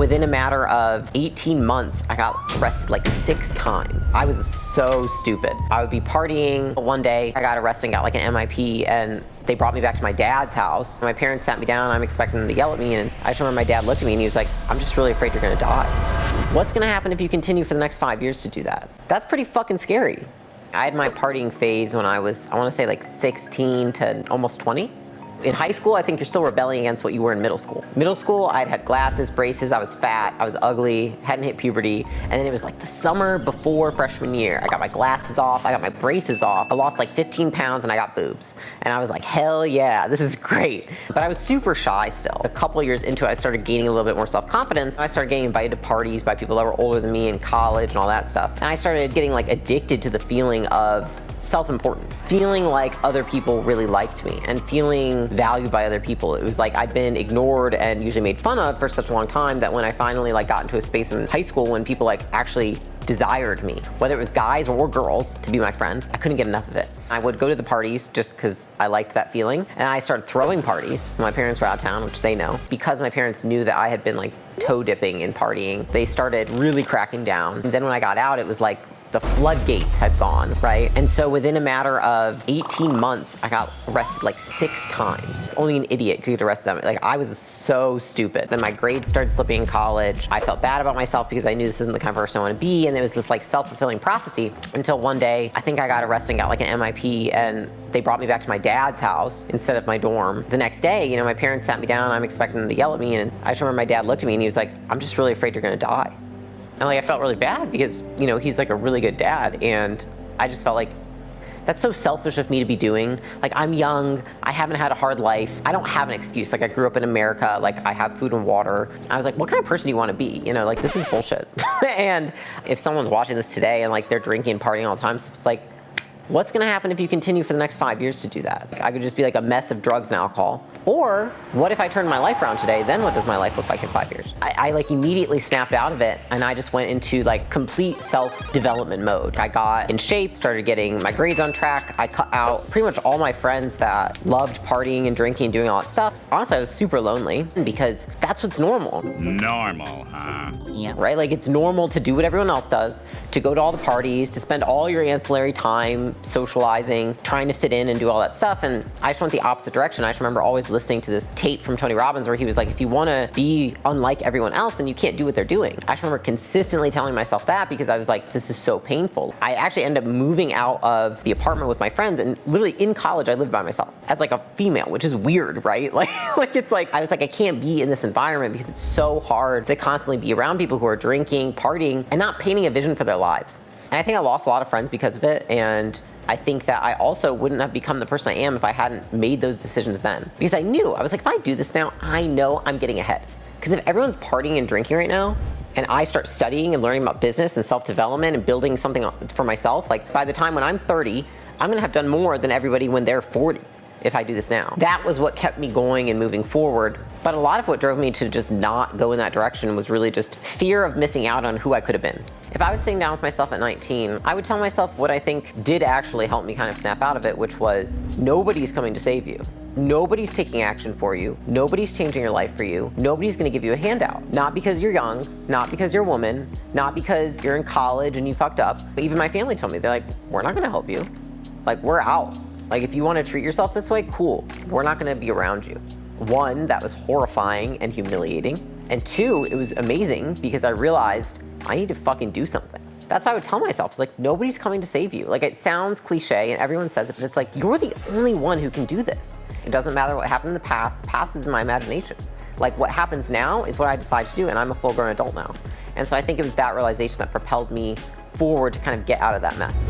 within a matter of 18 months, I got arrested like 6 times. I was so stupid. I would be partying. One day, I got arrested and got like an MIP, and they brought me back to my dad's house. My parents sat me down. I'm expecting them to yell at me, and I just remember my dad looked at me and he was like, "I'm just really afraid you're gonna die." What's gonna happen if you continue for the next 5 years to do that? That's pretty fucking scary. I had my partying phase when I was, I wanna say like 16 to almost 20. In high school, I think you're still rebelling against what you were in middle school. Middle school, I'd had glasses, braces, I was fat, I was ugly, hadn't hit puberty, and then it was like the summer before freshman year. I got my glasses off, I got my braces off, I lost like 15 pounds and I got boobs. And I was like, hell yeah, this is great. But I was super shy still. A couple of years into it, I started gaining a little bit more self-confidence. I started getting invited to parties by people that were older than me in college and all that stuff. And I started getting like addicted to the feeling of self-importance, feeling like other people really liked me and feeling valued by other people. It was like I'd been ignored and usually made fun of for such a long time that when I finally like got into a space in high school when people like actually desired me, whether it was guys or girls, to be my friend, I couldn't get enough of it. I would go to the parties just because I liked that feeling, and I started throwing parties. My parents were out of town, which they know. Because my parents knew that I had been like toe dipping and partying, they started really cracking down. And then when I got out, it was like the floodgates had gone, right? And so within a matter of 18 months, I got arrested like 6 times. Only an idiot could get arrested. Like, I was so stupid. Then my grades started slipping in college. I felt bad about myself because I knew this isn't the kind of person I want to be, and it was this like self-fulfilling prophecy until one day, I think I got arrested and got like an MIP, and they brought me back to my dad's house instead of my dorm. The next day, you know, my parents sat me down, I'm expecting them to yell at me, and I just remember my dad looked at me and he was like, "I'm just really afraid you're gonna die." And like I felt really bad because, you know, he's like a really good dad, and I just felt like that's so selfish of me to be doing. Like, I'm young, I haven't had a hard life, I don't have an excuse. Like, I grew up in America, like I have food and water. I was like, what kind of person do you want to be? You know, like, this is bullshit. And if someone's watching this today and like they're drinking and partying all the time, so it's like, what's gonna happen if you continue for the next 5 years to do that? Like, I could just be like a mess of drugs and alcohol. Or what if I turn my life around today? Then what does my life look like in 5 years? I like immediately snapped out of it, and I just went into like complete self-development mode. I got in shape, started getting my grades on track. I cut out pretty much all my friends that loved partying and drinking and doing all that stuff. Honestly, I was super lonely because that's what's normal. Normal, huh? Yeah. Right? Like, it's normal to do what everyone else does, to go to all the parties, to spend all your ancillary time socializing, trying to fit in and do all that stuff. And I just went the opposite direction. I just remember always listening to this tape from Tony Robbins where he was like, if you want to be unlike everyone else, then you can't do what they're doing. I just remember consistently telling myself that because I was like, this is so painful. I actually ended up moving out of the apartment with my friends, and literally in college I lived by myself as like a female, which is weird, right? Like it's like I was like, I can't be in this environment because it's so hard to constantly be around people who are drinking, partying, and not painting a vision for their lives. And I think I lost a lot of friends because of it, and I think that I also wouldn't have become the person I am if I hadn't made those decisions then. Because I knew, I was like, if I do this now, I know I'm getting ahead. Because if everyone's partying and drinking right now, and I start studying and learning about business and self-development and building something for myself, like by the time when I'm 30, I'm gonna have done more than everybody when they're 40 if I do this now. That was what kept me going and moving forward. But a lot of what drove me to just not go in that direction was really just fear of missing out on who I could have been. If I was sitting down with myself at 19, I would tell myself what I think did actually help me kind of snap out of it, which was nobody's coming to save you. Nobody's taking action for you. Nobody's changing your life for you. Nobody's gonna give you a handout. Not because you're young, not because you're a woman, not because you're in college and you fucked up. But even my family told me, they're like, we're not gonna help you. Like, we're out. Like, if you wanna treat yourself this way, cool. We're not gonna be around you. One, that was horrifying and humiliating. And two, it was amazing because I realized I need to fucking do something. That's what I would tell myself. It's like, nobody's coming to save you. Like, it sounds cliche and everyone says it, but it's like, you're the only one who can do this. It doesn't matter what happened in the past. The past is in my imagination. Like, what happens now is what I decide to do, and I'm a full-grown adult now. And so I think it was that realization that propelled me forward to kind of get out of that mess.